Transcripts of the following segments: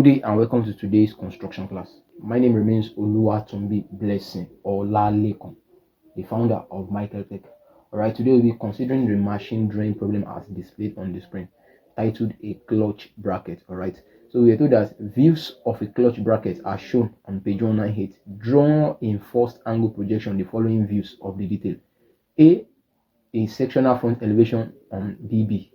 Good day and welcome to today's construction class. My name remains Oluwatumbi Blessing or Lalekon, the founder of mpIrove. Alright, today we'll be considering the machine drawing problem as displayed on the screen, titled a clutch bracket. Alright, so we are told that views of a clutch bracket are shown on page 198. Draw in first angle projection the following views of the detail: a sectional front elevation on BB,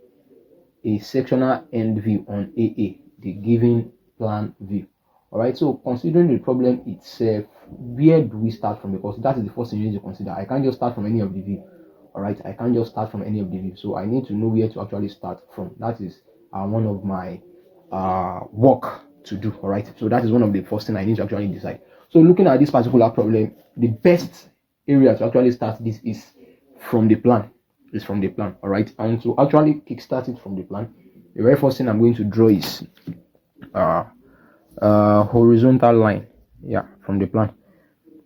a sectional end view on AA, the given plan view. All right, so considering the problem itself, where do we start from? Because that is the first thing you need to consider. I can't just start from any of the view. All right, I can't just start from any of the view, so I need to know where to actually start from. That is one of my work to do. All right, so that is one of the first thing I need to actually decide. So looking at this particular problem, the best area to actually start this is from the plan. All right, and to actually kickstart it from the plan, the very first thing I'm going to draw is horizontal line, from the plan.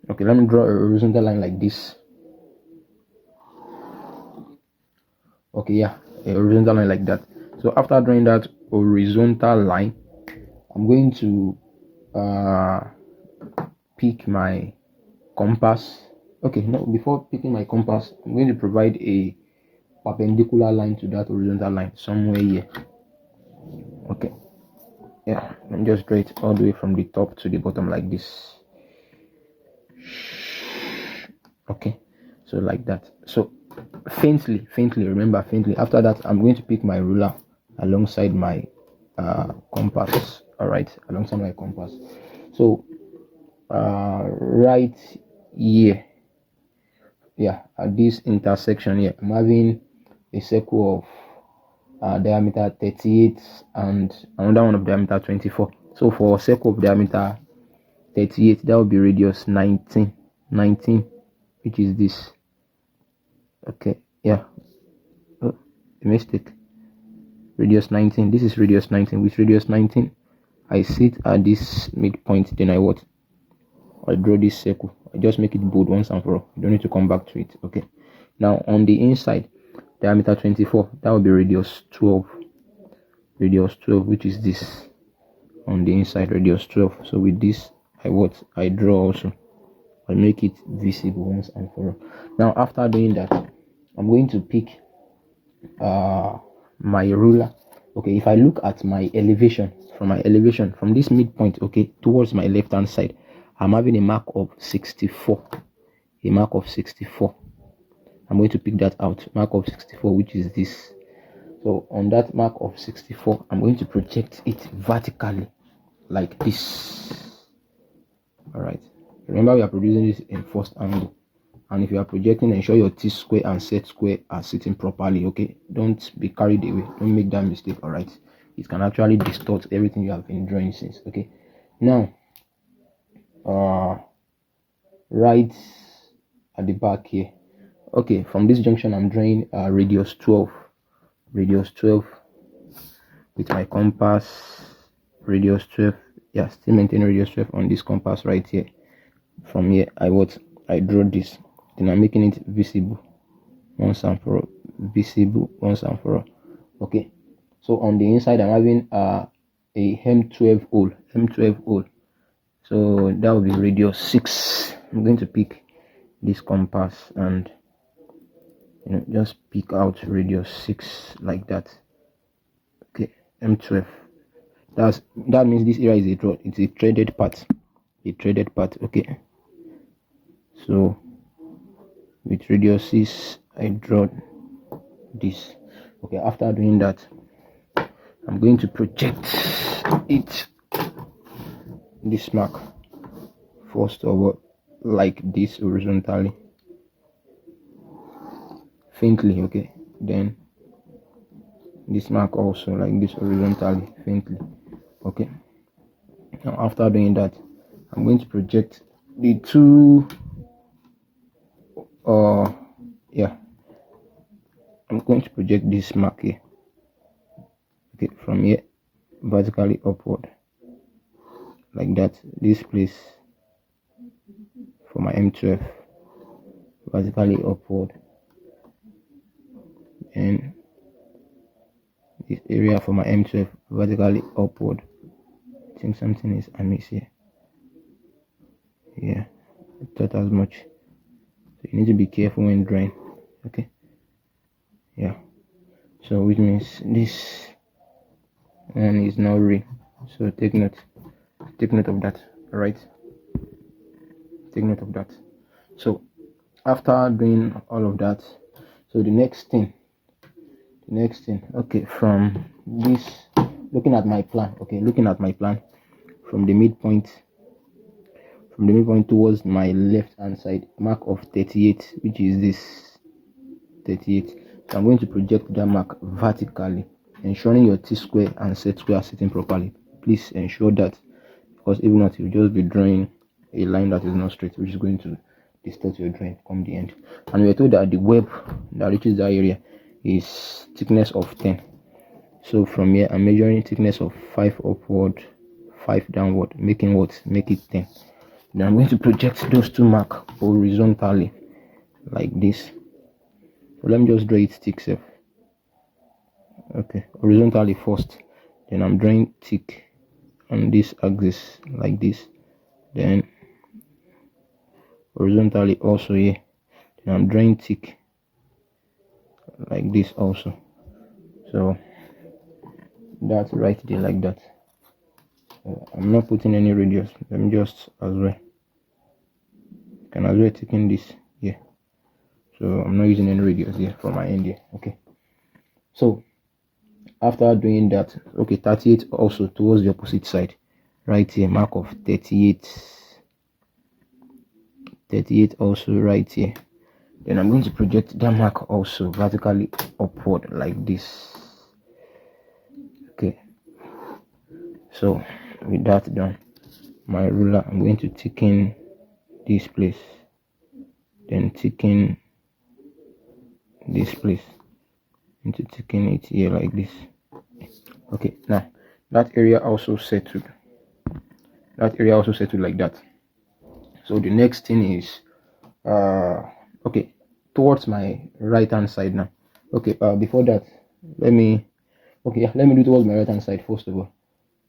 Okay, let me draw a horizontal line like this. Okay, a horizontal line like that. So after drawing that horizontal line, I'm going to pick my compass. Okay, no, before picking my compass, I'm going to provide a perpendicular line to that horizontal line somewhere here. Okay, and just draw it all the way from the top to the bottom like this. Okay, so like that. So faintly, remember, faintly. After that, I'm going to pick my ruler alongside my compass. All right, alongside my compass. So right here, at this intersection here, I'm having a circle of diameter 38 and another one of diameter 24. So for a circle of diameter 38, that will be radius 19, which is this. Okay, oh, a mistake. Radius 19. This is radius 19. With radius 19, I sit at this midpoint. Then I draw this circle. I just make it bold once and for all. You don't need to come back to it. Okay. Now on the inside, diameter 24, that will be radius 12. Radius 12, which is this. On the inside, radius 12. So with this, I draw also. I make it visible once and for all. Now after doing that, I'm going to pick my ruler. Okay, if I look at my elevation, from this midpoint, okay, towards my left hand side, I'm having a mark of 64. I'm going to pick that out. Mark of 64, which is this. So on that mark of 64, I'm going to project it vertically like this. All right, remember we are producing this in first angle, and if you are projecting, ensure your T-square and set square are sitting properly. Okay, don't be carried away, don't make that mistake. All right, it can actually distort everything you have been drawing since. Okay, now right at the back here, okay, from this junction I'm drawing radius 12 with my compass. Radius 12, still maintain radius 12 on this compass right here. From here, I draw this, then I'm making it visible once and for all. Okay, so on the inside, I'm having a M12 hole. So that will be radius 6. I'm going to pick this compass and just pick out radius 6 like that. Okay, M12. That means this area is it's a threaded part. Okay, so with radius 6, I draw this. Okay, after doing that, I'm going to project it, this mark, first of all, like this, horizontally, faintly. Okay, then this mark also like this, horizontally, faintly. Okay, now after doing that, I'm going to project the two I'm going to project this mark here. Okay, from here vertically upward like that. This place for my M12, vertically upward, and this area for my M12 vertically upward think something is amiss here. Yeah, I thought as much. So you need to be careful when drawing. Okay. Yeah. So which means this one is now real. So take note of that. All right. Take note of that. So after doing all of that, so the next thing, okay, from this, looking at my plan from the midpoint towards my left hand side, mark of 38, which is this 38. So I'm going to project that mark vertically, ensuring your t-square and set square are sitting properly. Please ensure that, because if not, you'll just be drawing a line that is not straight, which is going to distort your drawing come the end. And we are told that the web that reaches that area is thickness of 10. So from here, I'm measuring thickness of 5 upward, 5 downward, make it 10. Then I'm going to project those two marks horizontally like this. So let me just draw it thick self. Okay, horizontally first, then I'm drawing thick on this axis like this, then horizontally also here, then I'm drawing thick like this also. So that's right there like that. I'm not putting any radius. Let me just as well, can as well taking this here. So I'm not using any radius here for my end here. Okay, so after doing that, okay, 38 also towards the opposite side, right here, mark of 38 also right here. Then I'm going to project that mark also vertically upward like this. Okay, so with that done, my ruler, I'm going to thicken this place, then thicken this place, and to thicken it here like this. Okay, now that area also settled like that. So the next thing is okay, towards my right hand side now. Okay, before that, let me do towards my right hand side first of all.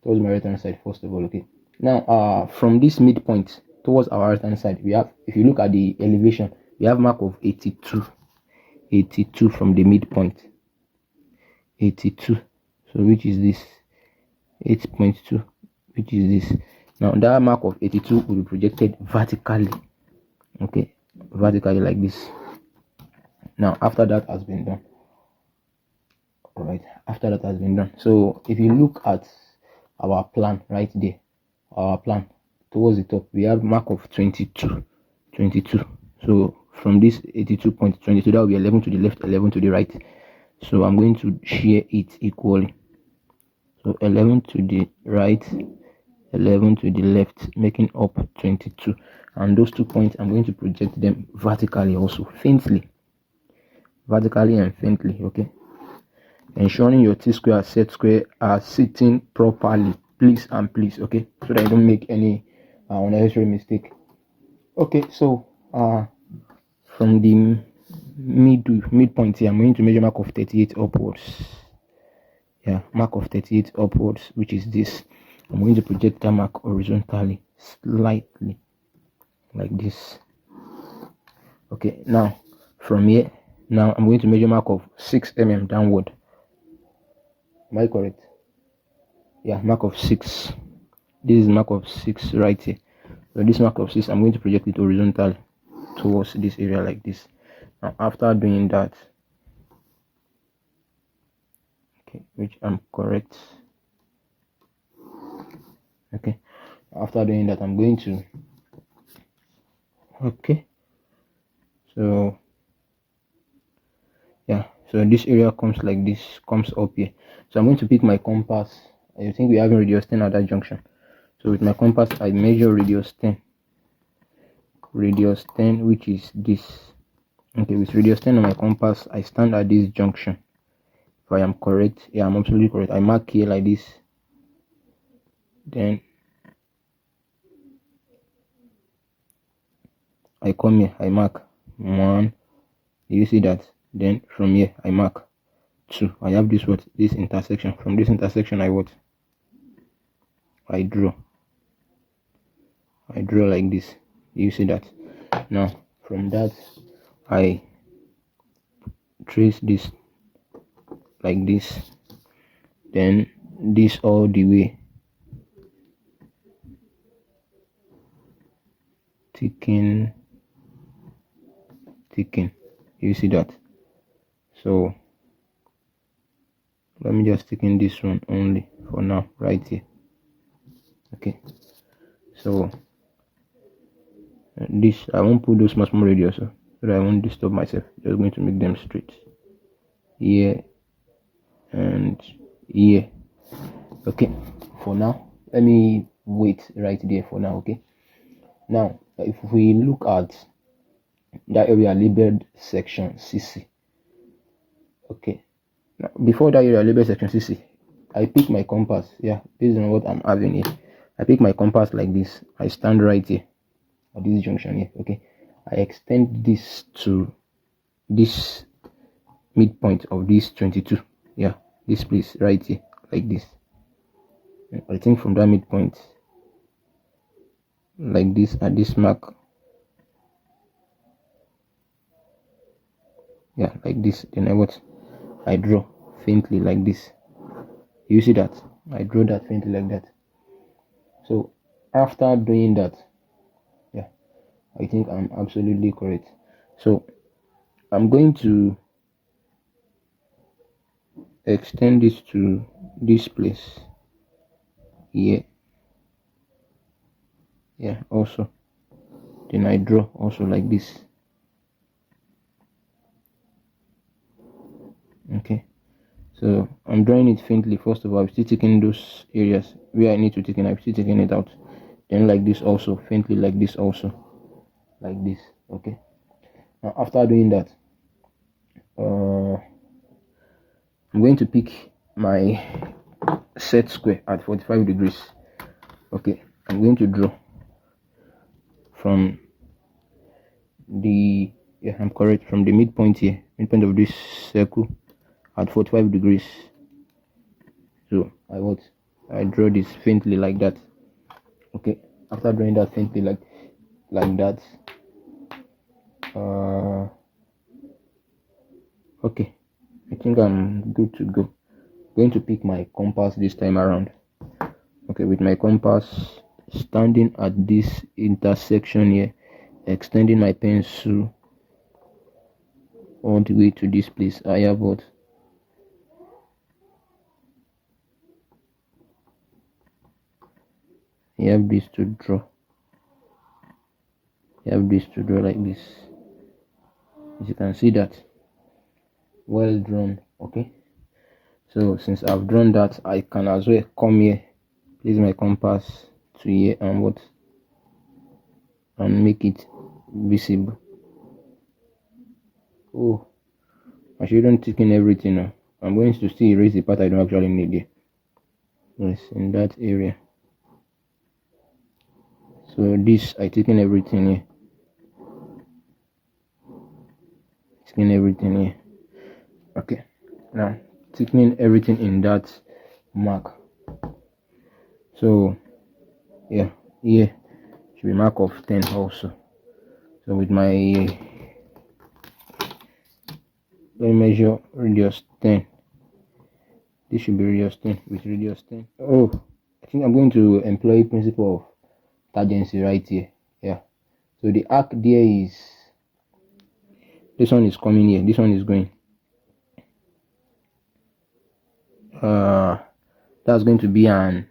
Okay, now from this midpoint towards our right hand side, we have, if you look at the elevation, we have mark of 82 from the midpoint, 82, so which is this 8.2, which is this. Now that mark of 82 will be projected vertically, okay, vertically like this. Now after that has been done, all right, so if you look at our plan right there, our plan towards the top, we have mark of 22. So from this 82.22, that will be 11 to the left, 11 to the right. So I'm going to share it equally. So 11 to the right, 11 to the left, making up 22. And those 2 points, I'm going to project them vertically also, vertically and faintly. Okay, ensuring your t-square, set square are sitting properly, please. Okay, so that you don't make any unnecessary mistake. Okay, so from the midpoint here, I'm going to measure mark of 38 upwards. Yeah, mark of 38 upwards, which is this. I'm going to project that mark horizontally slightly like this. Okay, now from here, now I'm going to measure mark of 6 mm downward. Am I correct? Yeah, mark of 6. This is mark of 6 right here. So this mark of 6, I'm going to project it horizontal towards this area like this. Now after doing that, okay, which I'm correct. Okay, after doing that, I'm going to, okay, so yeah, so this area comes like this, comes up here. So I'm going to pick my compass. I think we have radius 10 at that junction. So with my compass, I measure radius 10, which is this. Okay, with radius 10 on my compass, I stand at this junction. If I am correct, yeah, I'm absolutely correct. I mark here like this, then I come here, I mark 1. You see that? Then from here I mark 2. I have this intersection. From this intersection, I I draw like this. You see that? Now from that I trace this like this, then this all the way, thicken. You see that? So let me just thicken this one only for now, right here. Okay, so this I won't put those small radius so that I won't disturb myself. Just going to make them straight here and here. Okay, for now let me wait right there for now. Okay, now if we look at that area labeled section CC, okay, now before that area labeled section CC, I pick my compass. Yeah, based on what I'm having here, I pick my compass like this. I stand right here at this junction here. Okay, I extend this to this midpoint of this 22. Yeah, this place right here like this. I think from that midpoint like this at this mark, yeah, like this. Then I draw faintly like this. You see that? I draw that faintly like that. So after doing that, yeah, I think I'm absolutely correct. So I'm going to extend this to this place here. Yeah, also. Then I draw also like this. Okay, so I'm drawing it faintly. First of all, I'm still taking those areas where I need to take in. I'm still taking it out. Then like this also, faintly like this also, like this. Okay, now after doing that, I'm going to pick my set square at 45 degrees. Okay, I'm going to draw from the, yeah, I'm correct, from the midpoint here, midpoint of this circle at 45 degrees. So I draw this faintly like that. Okay, after drawing that faintly like that, okay, I think I'm good to go. Going to pick my compass this time around. Okay, with my compass standing at this intersection here, extending my pencil all the way to this place. I have what? You have this to draw. You have this to draw like this. As you can see that, well drawn. Okay, so since I've drawn that, I can as well come here, place my compass to here and make it visible. Oh, I shouldn't thicken everything now. I'm going to still erase the part I don't actually need here. Yes, in that area. So this, I thicken everything here. Okay, now thickening everything in that mark. So yeah, here should be mark of 10 also. So with my, let me measure radius 10. This should be radius 10 with radius 10. Oh, I think I'm going to employ principle of tangency right here. Yeah, so the arc there is, this one is coming here, this one is going, that's going to be an,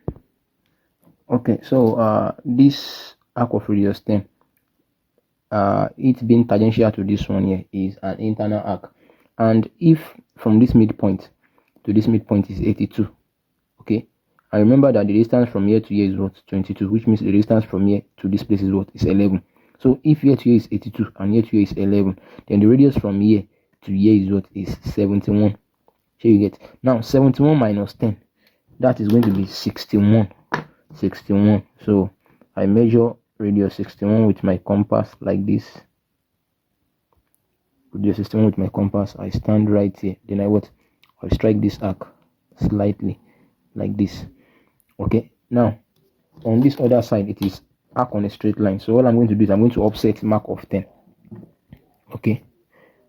okay, so this arc of radius 10, it being tangential to this one here, is an internal arc. And if from this midpoint to this midpoint is 82, okay, I remember that the distance from here to here is what? 22, which means the distance from here to this place is what? Is 11. So if here to here is 82 and here to here is 11, then the radius from here to here is what? Is 71. So you get, now 71 minus 10, that is going to be 61. So I measure radius 61 with my compass like this. Radius 61 with my compass, I stand right here. Then I strike this arc slightly like this. Okay, now on this other side it is arc on a straight line. So all I'm going to do is I'm going to offset mark of 10. Okay,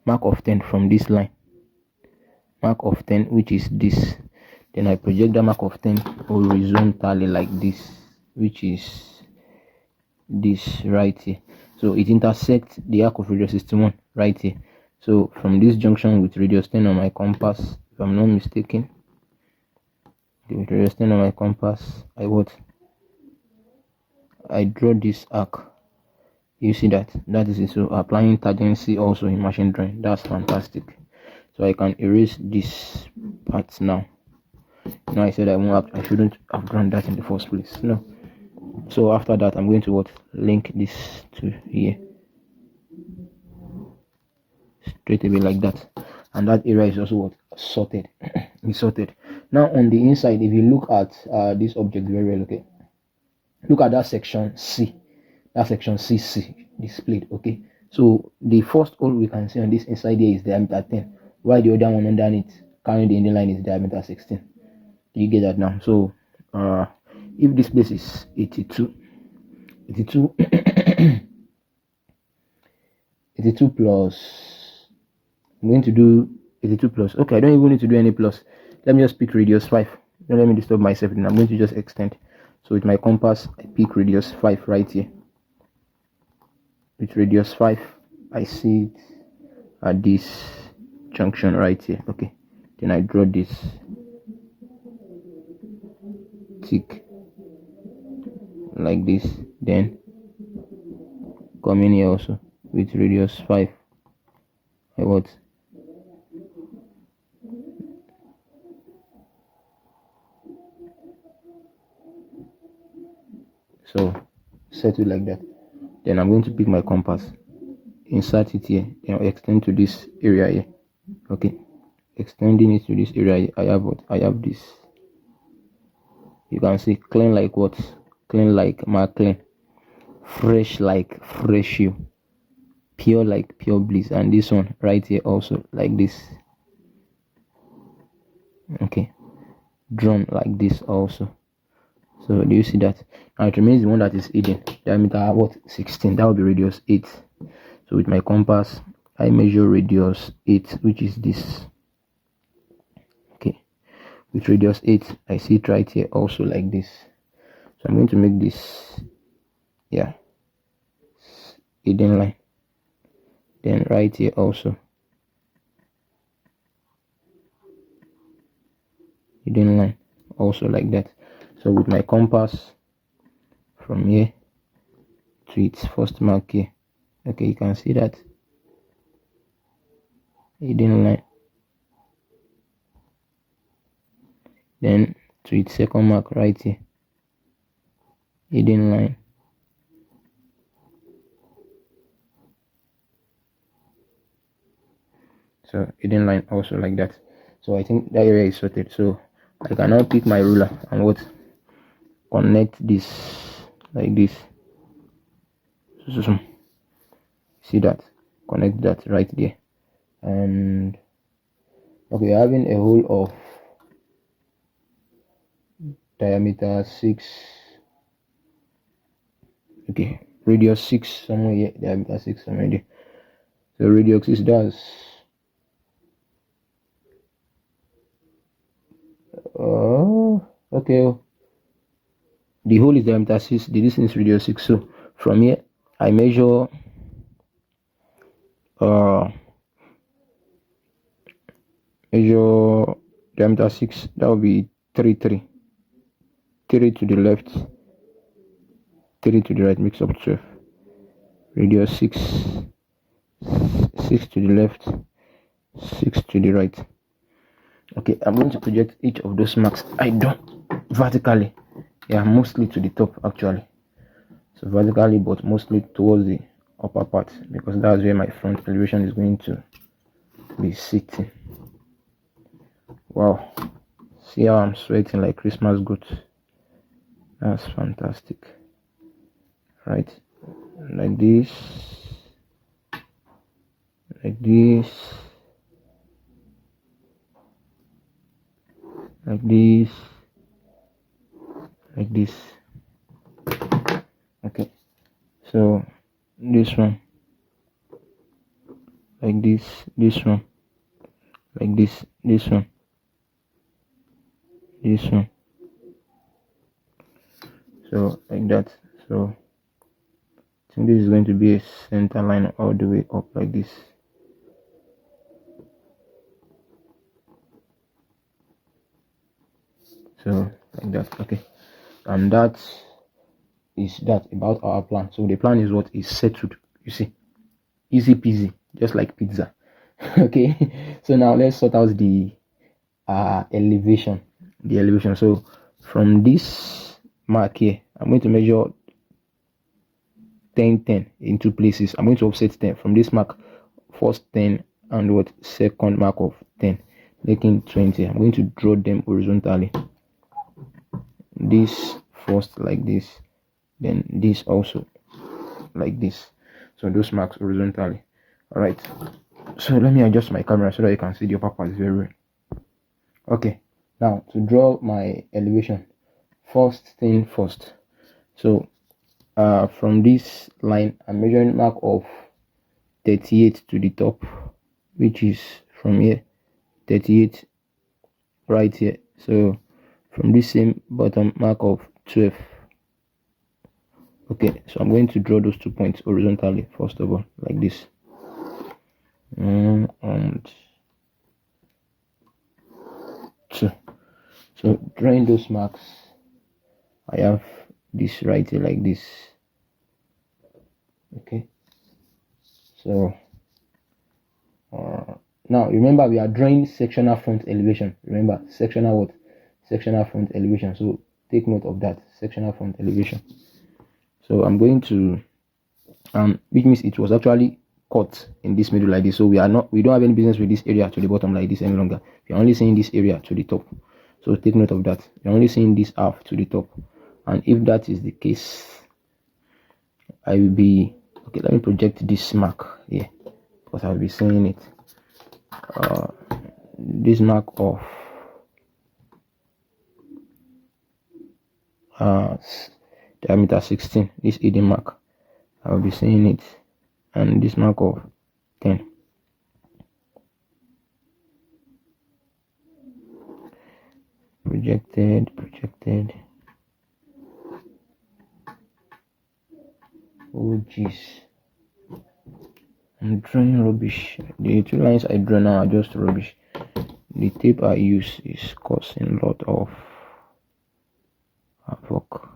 mark of 10 from this line, mark of 10, which is this. Then I project the mark of 10 horizontally like this, which is this right here. So it intersects the arc of radius 61 right here. So from this junction with radius 10 on my compass, if I'm not mistaken, with radius 10 on my compass, I draw this arc. You see that is it. So applying tangency also in machine drawing, that's fantastic. So I can erase this part now. Now I said I shouldn't have drawn that in the first place. No. So after that I'm going to link this to here straight away like that, and that area is also sorted. It's sorted. Now on the inside, if you look at this object very well, okay, look at that section C, that section CC displayed. Okay, so the first hole we can see on this inside here is diameter 10, while the other one underneath carrying the ending line is diameter 16. Do you get that now? So if this place is 82 82 plus, I'm going to do 82 plus. Okay, I don't even need to do any plus. Let me just pick radius 5. Don't let me disturb myself. Then I'm going to just extend. So with my compass, I pick radius 5 right here. With radius 5, I see it at this junction right here. Okay, then I draw this tick like this. Then come in here also with radius 5. So set it like that. Then I'm going to pick my compass, insert it here, and extend to this area here. Okay, extending it to this area here, I have this. You can see clean like what? Clean like mahchine, fresh like fresh you, pure like pure bliss. And this one right here also like this. Okay, drawn like this also. So do you see that? Now it remains the one that is hidden, diameter 16. That will be radius 8. So with my compass, I measure radius 8, which is this. Okay, with radius 8, I see it right here also like this. So I'm going to make this, yeah, hidden line. Then right here also hidden line also like that. So with my compass, from here to its first mark here, okay, you can see that hidden line. Then to its second mark right here, hidden line. So hidden line also like that. So I think that area is sorted. So I can now pick my ruler and connect this like this. So see that, connect that right there. And okay, having a hole of diameter 6. Okay, radius 6 somewhere here, diameter 6 somewhere there. So radius 6 does okay, the hole is diameter 6, the distance is radius 6. So from here I measure diameter 6. That will be 3 to the left, 3 to the right, makes up 12. Radius 6 to the left, 6 to the right. Okay, I'm going to project each of those marks I done vertically. Yeah, mostly to the top actually. So vertically, but mostly towards the upper part, because that's where my front elevation is going to be sitting. Wow, see how I'm sweating like Christmas goat. That's fantastic. Right, like this, like this, like this, like this. So this one like this one like this one, so like that. So I think this is going to be a center line all the way up like this. So like that. Okay, and that is that about our plan. So the plan is what is settled, you see, easy peasy, just like pizza. Okay, so now let's sort out the elevation. So from this mark here, I'm going to measure 10 in two places. I'm going to offset 10 from this mark, first 10 and what second mark of 10, making 20. I'm going to draw them horizontally. This first like this, then this also like this. So those marks horizontally. All right, so let me adjust my camera so that you can see the upper part very well. Okay, now to draw my elevation, first thing first. So from this line, I'm measuring mark of 38 to the top, which is from here, 38 right here. So from this same bottom, mark of 12. Okay, so I'm going to draw those 2 points horizontally first of all, like this. And 2. So drawing those marks, I have this right here like this. Okay, so now remember we are drawing sectional front elevation. Remember sectional what? Sectional front elevation. So take note of that, sectional front elevation. So I'm going to which means it was actually cut in this middle like this. So we don't have any business with this area to the bottom like this any longer. We're only seeing this area to the top. So take note of that. You're only seeing this half to the top. And if that is the case, I will be okay. Let me project this mark here because I'll be seeing it. This mark of diameter 16, this hidden mark, I'll be seeing it, and this mark of 10. Projected. Oh jeez, I'm drawing rubbish. The 2 lines I draw now are just rubbish. The tape I use is causing a lot of havoc.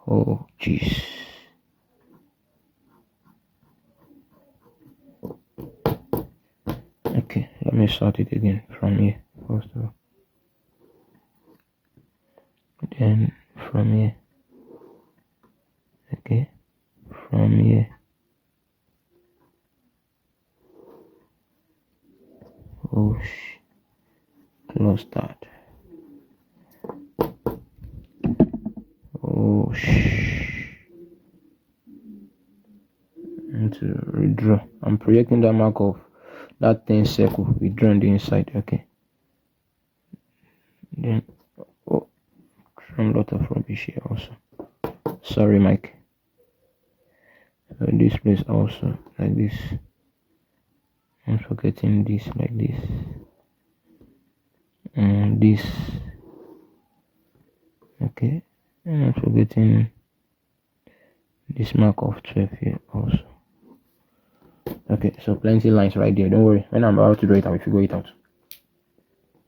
Oh jeez. Okay, let me start it again from here first of all, then from here. Okay, from here. Oh close that. Oh and to redraw, I'm projecting that mark of that 10 circle we draw on the inside. Okay, then a lot of rubbish here also, sorry Mike. So this place also like this, I'm forgetting this like this, and this. Okay, and I'm forgetting this mark of 12 here also. Okay, so plenty lines right there, don't worry, when I'm about to draw it I will figure it out.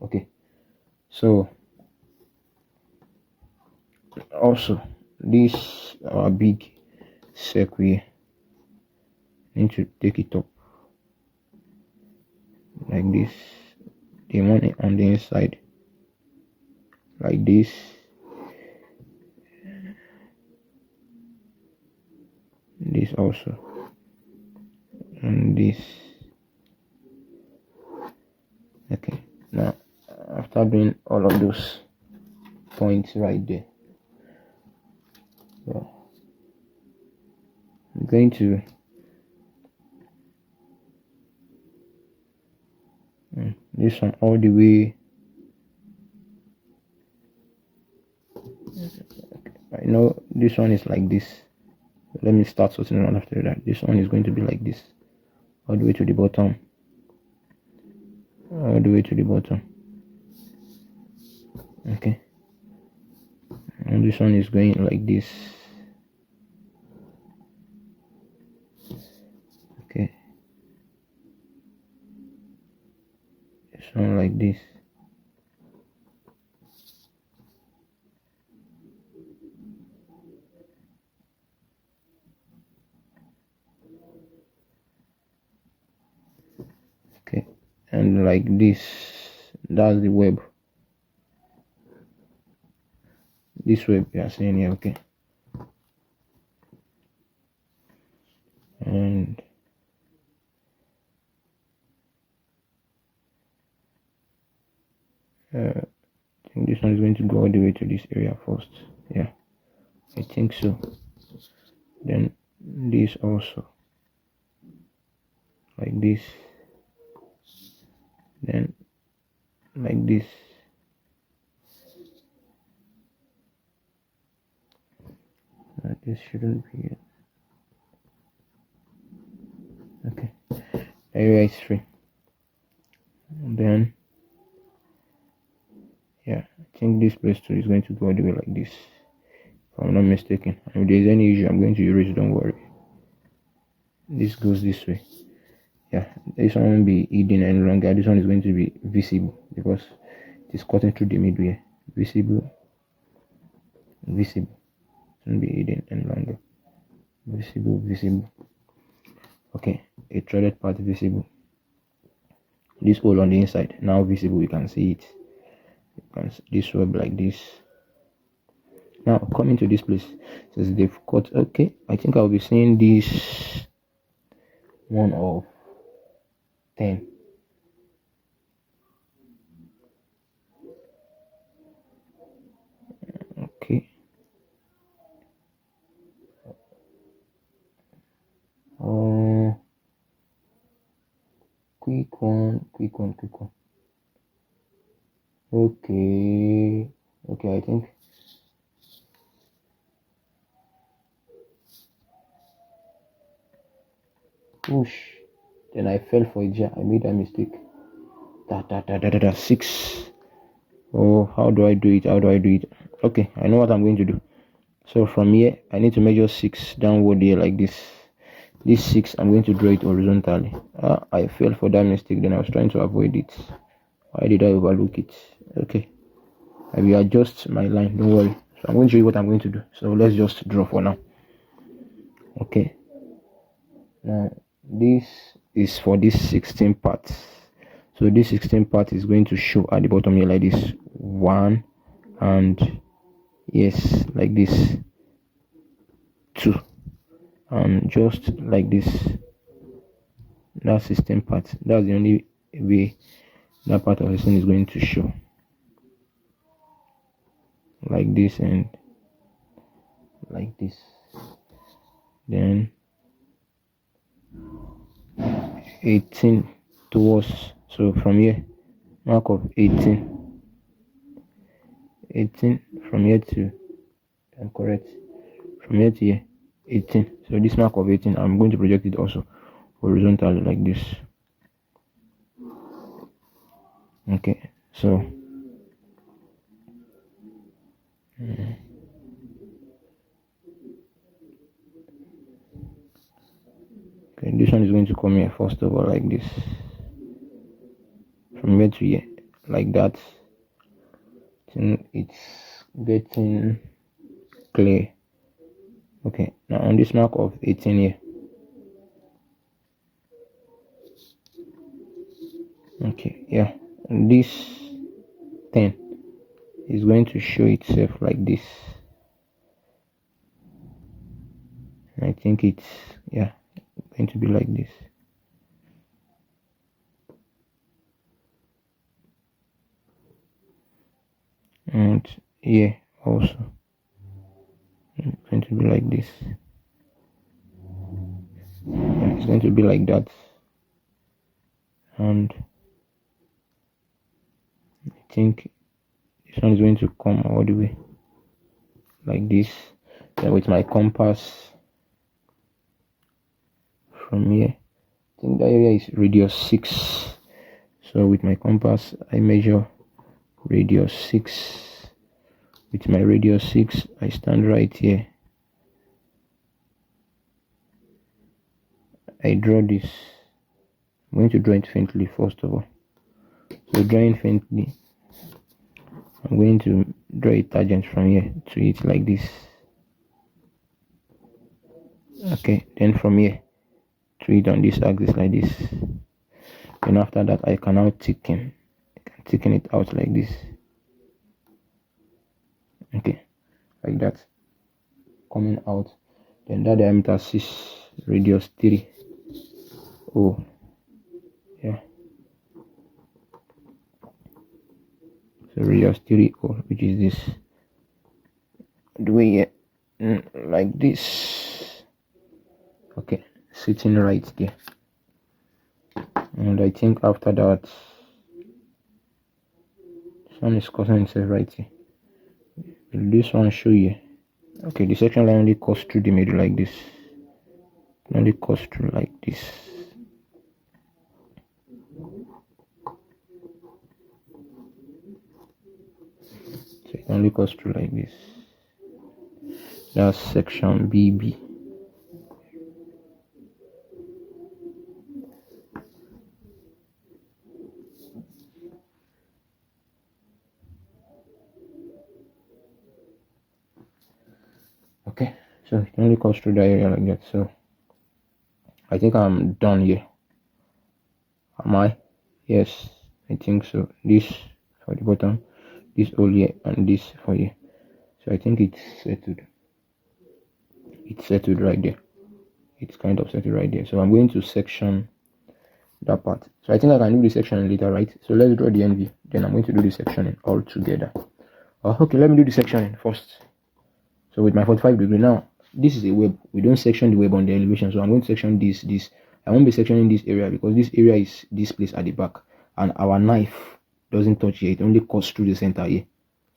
Okay, so also this big circle here, need to take it up like this, the one on the inside like this, this also, and this. Okay, now after doing all of those points right there, so I'm going to this one all the way. I know this one is like this, let me start sorting around after that. This one is going to be like this, all the way to the bottom, all the way to the bottom. Okay, and this one is going like this. Okay, this one like this. Okay, and like this. That's the web. This web you are seeing here. Okay, and I think this one is going to go all the way to this area first. Yeah, I think so. Then this also like this, then like this. This shouldn't be it. Okay, area is free. And then yeah, I think this place too is going to go all the way like this, if I'm not mistaken. If there's any issue, I'm going to erase, don't worry. This goes this way. Yeah, this one won't be hidden any longer. This one is going to be visible because it is cutting through the middle here. Visible, visible. It won't be hidden any longer. Visible, visible. Okay, a threaded part visible. This hole on the inside now visible. You can see it. You can see this web like this. Now coming to this place, says they've cut. Okay, I think I'll be seeing this one of 10. Okay. Quick one. Okay, I think push. Then I fell for it. I made a mistake. 6. Oh, how do I do it? Okay, I know what I'm going to do. So from here I need to measure 6 downward here like this. This 6, I'm going to draw it horizontally. I fell for that mistake. Then I was trying to avoid it. Why did I overlook it? Okay, I will adjust my line, don't worry. So I'm going to show you what I'm going to do. So let's just draw for now. Okay, now this is for this 16 part. So this 16 part is going to show at the bottom here like this. 1 and yes, like this. 2 and just like this. That 16 part, that's the only way that part of the scene is going to show, like this and like this. Then 18 towards, so from here mark of 18 from here to, I'm correct, from here to here 18. So this mark of 18, I'm going to project it also horizontally like this. Okay, so okay, this one is going to come here first of all like this, from here to here like that. It's getting clear. Okay, now on this mark of 18 here, okay, yeah, and this 10 is going to show itself like this. And I think it's, yeah, going to be like this. And here also it's going to be like this. Yeah, it's going to be like that. And I think this one is going to come all the way like this. Then with my compass, from here. I think the area is radius 6. So with my compass, I measure radius 6. With my radius 6, I stand right here. I draw this. I'm going to draw it faintly first of all. So drawing faintly, I'm going to draw a tangent from here to it like this. Okay, then from here to it on this axis like this. And after that, I can now thicken it out like this. Okay, like that, coming out. Then that diameter 6, radius 3. Oh, yeah. So radius 3, oh, which is this. The way here, like this. Okay, sitting right there. And I think after that, this one is crossing itself right here. Will this one show you? Okay, the section line only cuts through the middle like this. Only cuts through like this. So it only cuts through like this. That's section BB. Okay, so it only cuts through the area like that. So I think I'm done here. Am I? Yes, I think so. This for the bottom, this all here, and this for here. So I think it's settled. It's settled right there. It's kind of settled right there. So I'm going to section that part. So I think I can do the sectioning later, right? So let's draw the NV. Then I'm going to do the sectioning all together. Okay, let me do the sectioning first. So with my 45 degree now, this is a web. We don't section the web on the elevation. So I'm going to section this. I won't be sectioning this area because this area is this place at the back, and our knife doesn't touch here. It only cuts through the center here.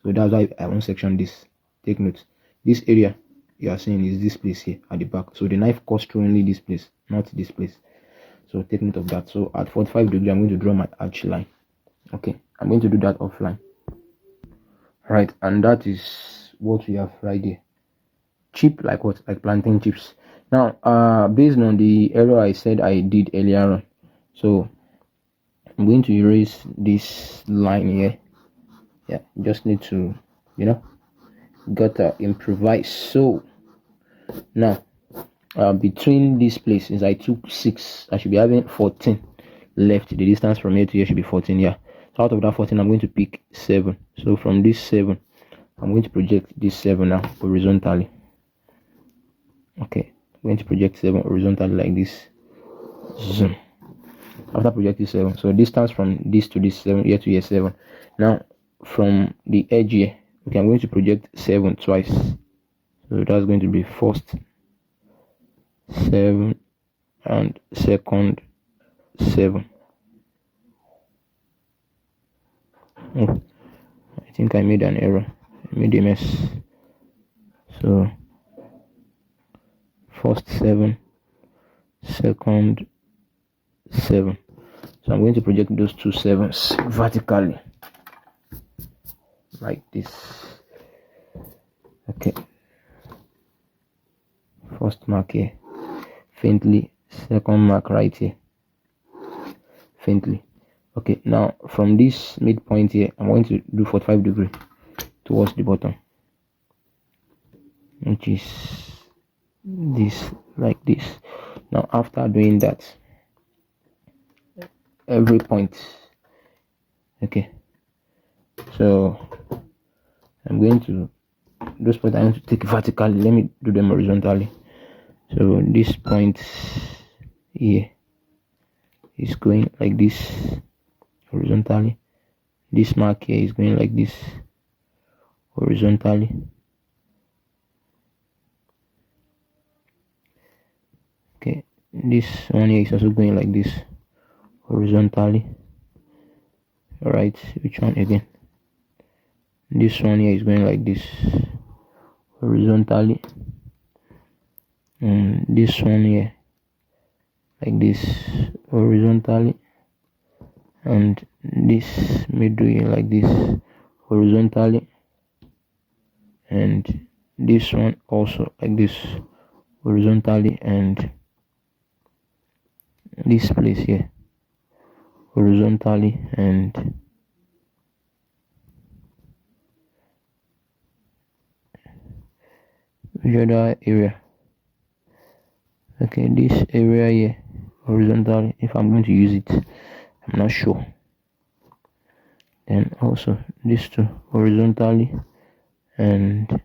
So that's why I won't section this. Take note. This area you are seeing is this place here at the back. So the knife cuts through only this place, not this place. So take note of that. So at 45 degree, I'm going to draw my arch line. Okay, I'm going to do that offline. Right, and that is what we have right here. Chip like what? Like plantain chips. Now, based on the error I said I did earlier on, so I'm going to erase this line here. Yeah, just need to, gotta improvise. So now, between these places, I took 6. I should be having 14 left. The distance from here to here should be 14. Yeah. So out of that 14, I'm going to pick 7. So from this 7, I'm going to project this 7 now horizontally. Okay, I'm going to project 7 horizontally like this. Zoom. After projecting 7, so distance from this to this 7, here to here 7. Now from the edge here, okay, I'm going to project 7 twice. So that's going to be first 7 and second 7. Oh, I think I made an error. I made a mess. So first 7, second 7. So I'm going to project those two 7s vertically like this. Okay, first mark here faintly, second mark right here faintly. Okay, now from this midpoint here, I'm going to do 45 degree towards the bottom, which is this, like this. Now after doing that, every point, okay, so I'm going to, those points I want to take vertically. Let me do them horizontally. So this point here is going like this horizontally. This mark here is going like this horizontally. Okay, this one here is also going like this horizontally. All right, which one again? This one here is going like this horizontally, and this one here like this horizontally, and this middle here like this horizontally, and this one also like this horizontally, and this place here horizontally, and which other area? Okay, this area here horizontally, if I'm going to use it, I'm not sure. Then also this two horizontally, and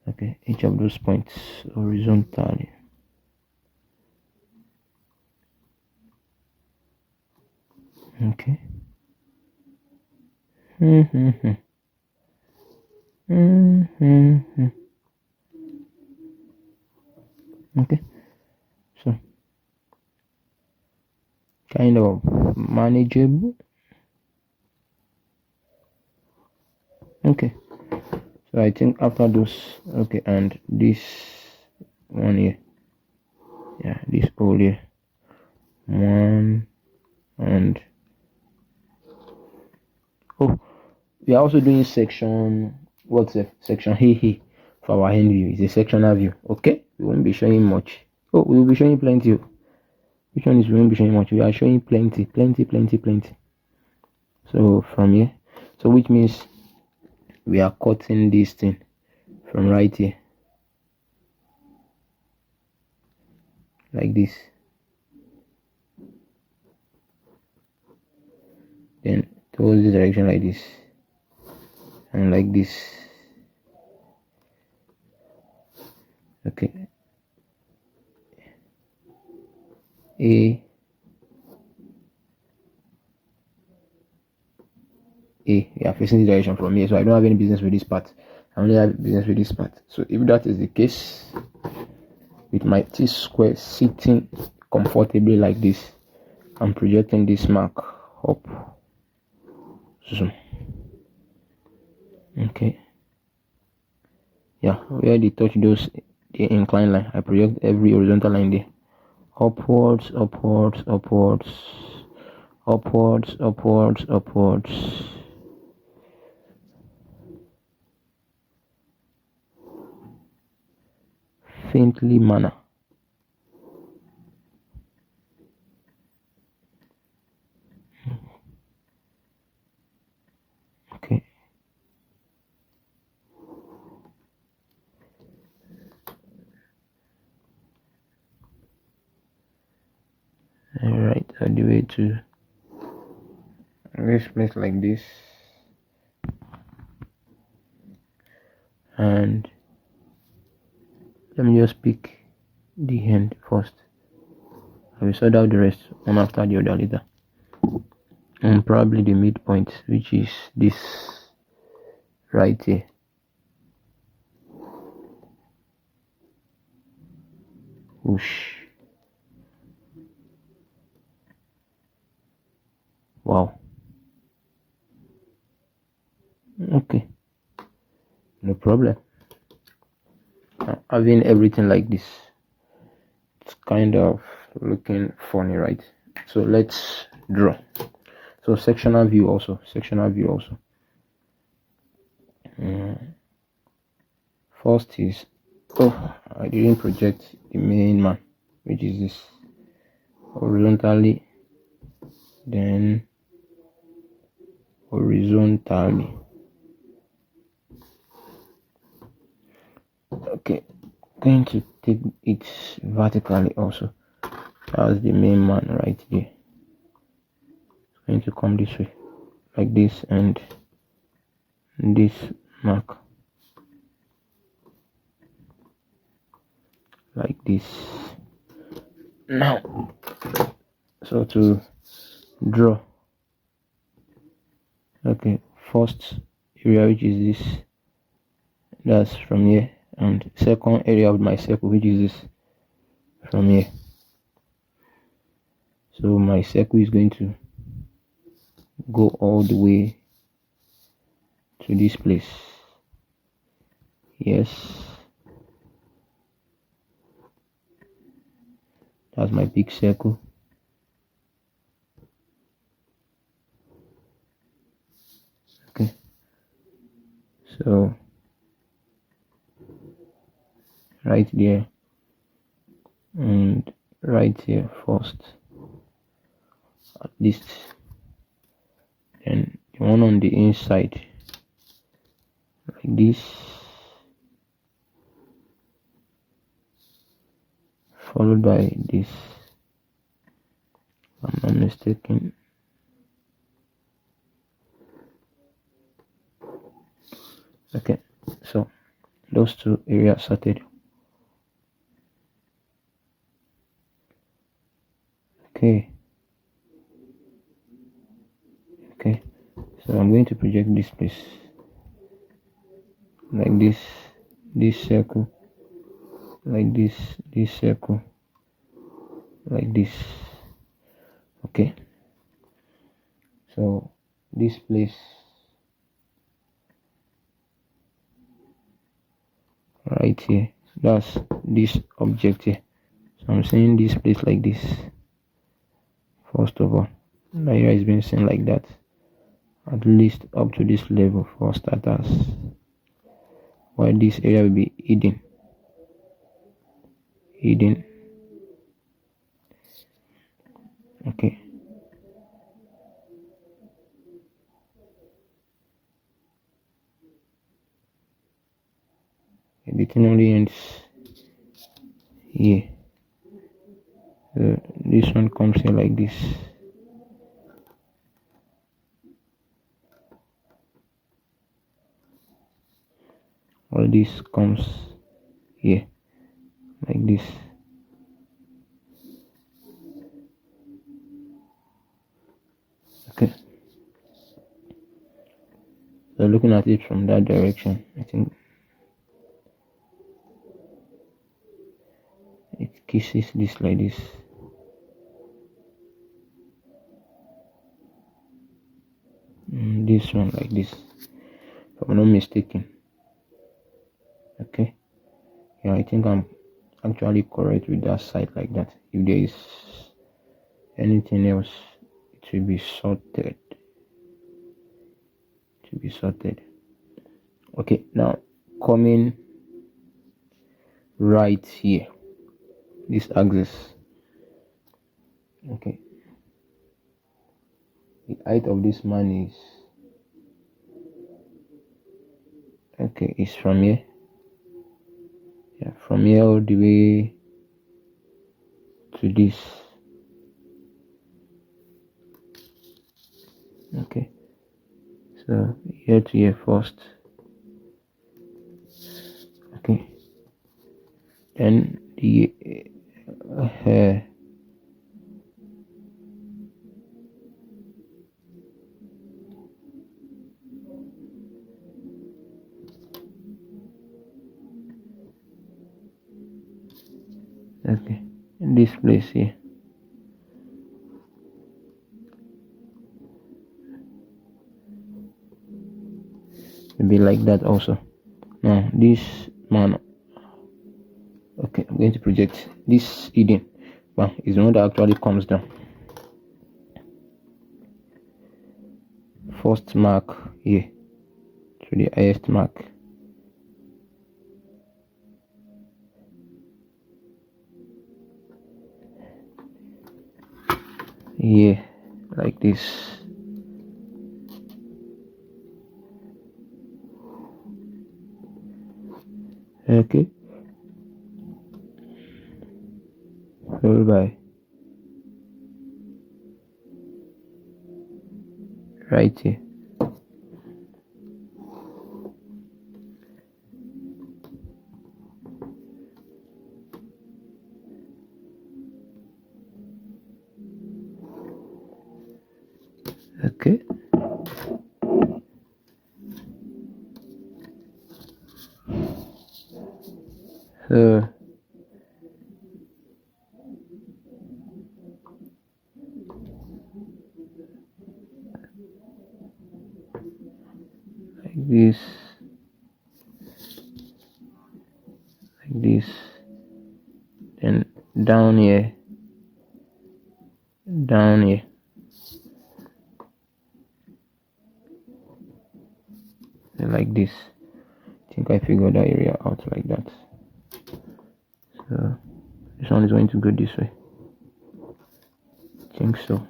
okay, each of those points horizontally. Okay. Okay, so kind of manageable. Okay, so I think after those, okay, and this one here, yeah, this hole here, one, and oh, we are also doing section, what's a section here for our end view. It's a sectional view. Okay, we won't be showing much. Oh, we will be showing plenty. Which one is we won't be showing much? We are showing plenty. So from here, so which means we are cutting this thing from right here like this, then towards this direction like this, and like this. Okay, we are facing the direction from here, so I don't have any business with this part. I only have business with this part. So if that is the case, with my T-square sitting comfortably like this, I'm projecting this mark up. So okay, yeah, where they touch those the inclined line, I project every horizontal line there, upwards, faintly manner. Okay, all right, all the way to this place like this, and let me just pick the end first. I will sort out the rest one after the other later, and probably the midpoint, which is this right here. Whoosh. Wow. Okay, no problem. Having everything like this, it's kind of looking funny, right? So let's draw. So sectional view also. First is, I didn't project the main man, which is this horizontally, then horizontally. Okay, going to take it vertically also. That's the main man right there. It's going to come this way like this, and this mark like this. Now, so to draw, okay, first area, which is this, that's from here, and second area of my circle, which is this, from here. So my circle is going to go all the way to this place. Yes, That's my big circle. Okay, so right there and right here first, at least, and the one on the inside like this, followed by this, if I'm not mistaken. Okay, so those two areas sorted. Okay, so I'm going to project this place like this circle, like this circle, like this. Okay, so this place right here, that's this object here. So I'm saying this place like this. First of all, the area is being seen like that, at least up to this level for starters, while this area will be hidden. Okay, the thing only ends here. So this one comes here like this. All this comes here like this. Okay, so looking at it from that direction, I think it kisses this like this. This one like this, if I'm not mistaken. Okay, yeah, I think I'm actually correct with that side like that. If there is anything else, it will be sorted. Okay, now coming right here, this axis. Okay, the height of this man is from here, from here all the way to this. Okay, so here to here first. Okay, then the hair. Okay, in this place here. Be like that also. Now this man, okay, I'm going to project this hidden one is the one that actually comes down. First mark here to the highest mark. Here like this. Okay, followed by right here. Okay, so like this, then down here down here. Like this. I think I figured that area out like that. So this one is going to go this way. I think so.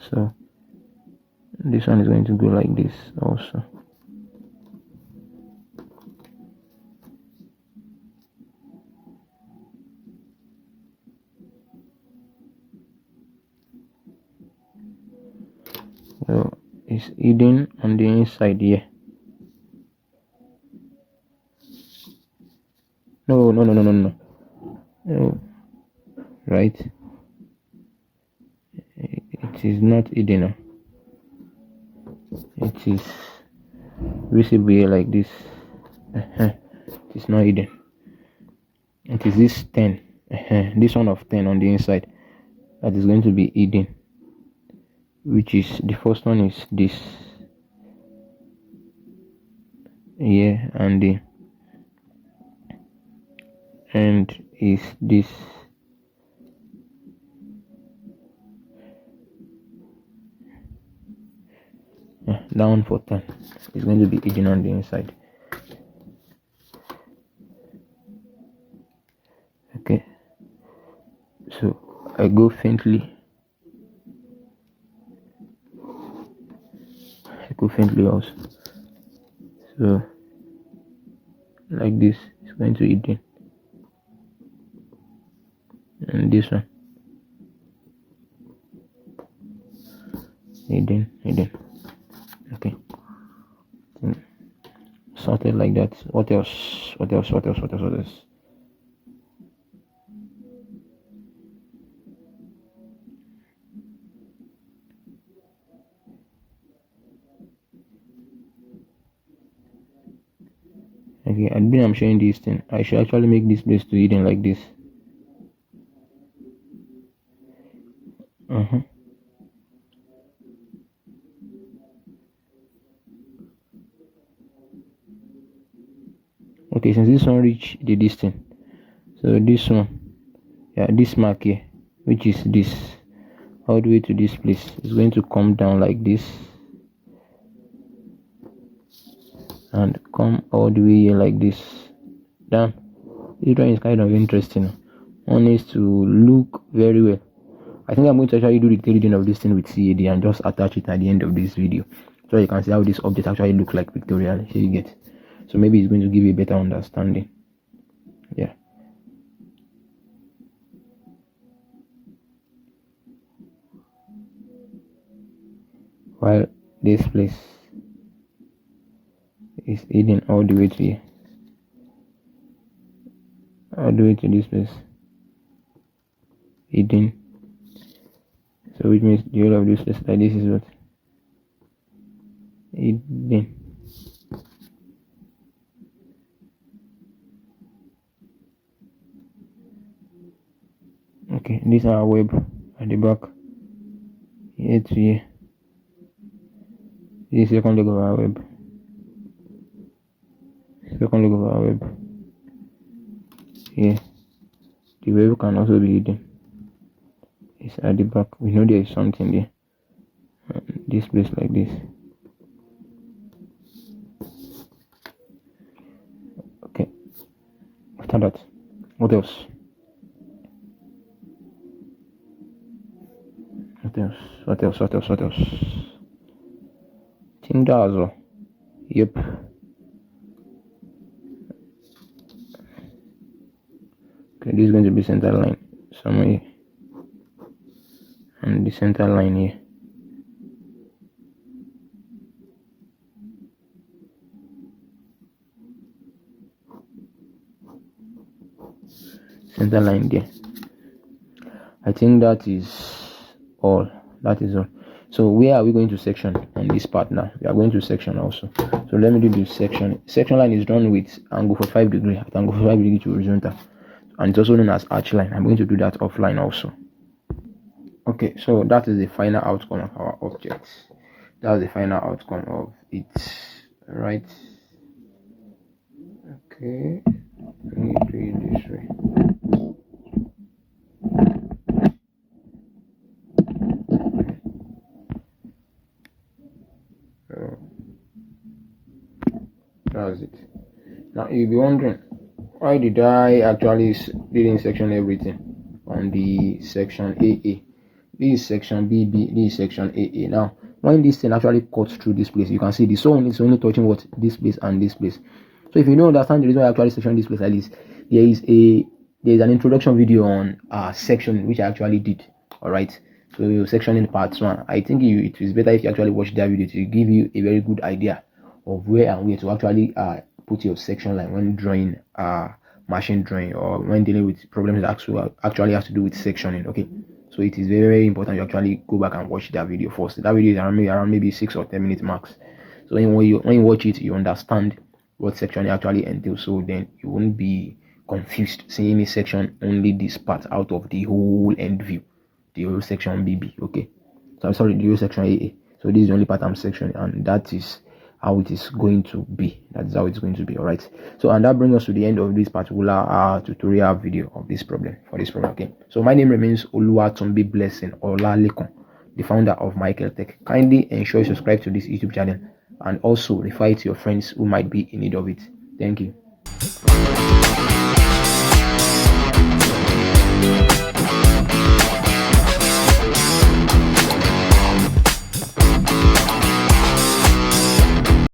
So this one is going to go like this also. So it's hidden on the inside here. No. Right? It is not hidden. It is visible here like this. It is not hidden. It is this 10. This one of 10 on the inside that is going to be hidden, which is the first one is this here, and the end is this. Down for 10 is going to be hidden on the inside. Okay, so I go faintly. Also. So like this, it's going to hidden, and this one hidden. Okay, sorted like that. What else? Okay, I'm showing this thing. I should actually make this place to hidden like this. Okay, since this one reach the distance, so this one, this mark here, which is this, all the way to this place, is going to come down like this and come all the way here like this down. This drawing is kind of interesting. One needs to look very well. I think I'm going to actually do the reading of this thing with CAD and just attach it at the end of this video, so you can see how this object actually look like pictorially. Here you get. So maybe it's going to give you a better understanding. Yeah. While this place is hidden all the way to here, all the way to this place, hidden. So which means the whole of this place, like this is what hidden. Okay, these are our web at the back. Here to here. This is the second leg of our web. Here, the web can also be hidden. It's at the back. We know there is something there. This place like this. Okay. After that, what else? What else? I think that's all. Yep. Okay, this is going to be center line somewhere here. And the center line here. Center line there. I think that is all. So where are we going to section on this part now? We are going to section also. So let me do the section. Section line is drawn with angle 45 degree at angle 45 degree to horizontal, and it's also known as arch line. I'm going to do that offline also. Okay, so that is the final outcome of our object. That's the final outcome of it, right? Okay, do it this way. So that's it. Now you'll be wondering, why did I actually didn't section everything on the section AA? This is section BB, this is section AA. Now when this thing actually cuts through this place, you can see the zone is only touching what, this place and this place. So if you don't understand the reason why I actually section this place like this, there is an introduction video on section which I actually did. Alright, so sectioning part 1. I think it is better if you actually watch that video to give you a very good idea of where and where to actually put your section line when drawing machine drawing, or when dealing with problems that actually has to do with sectioning. Okay, so it is very, very important you actually go back and watch that video first. That video is around maybe 6 or 10 minutes max. So when you watch it, you understand what section actually entails, so then you won't be confused seeing me section only this part out of the whole end view, the whole section BB. Okay, so I'm sorry, the whole section AA. So this is the only part I'm sectioning, and that is how it is going to be. That's how it's going to be. All right, so and that brings us to the end of this particular tutorial video of this problem, okay, so my name remains Oluwatumbi Blessing Olalekun, the founder of mpIrove. Kindly ensure you subscribe to this YouTube channel and also refer it to your friends who might be in need of it. Thank you.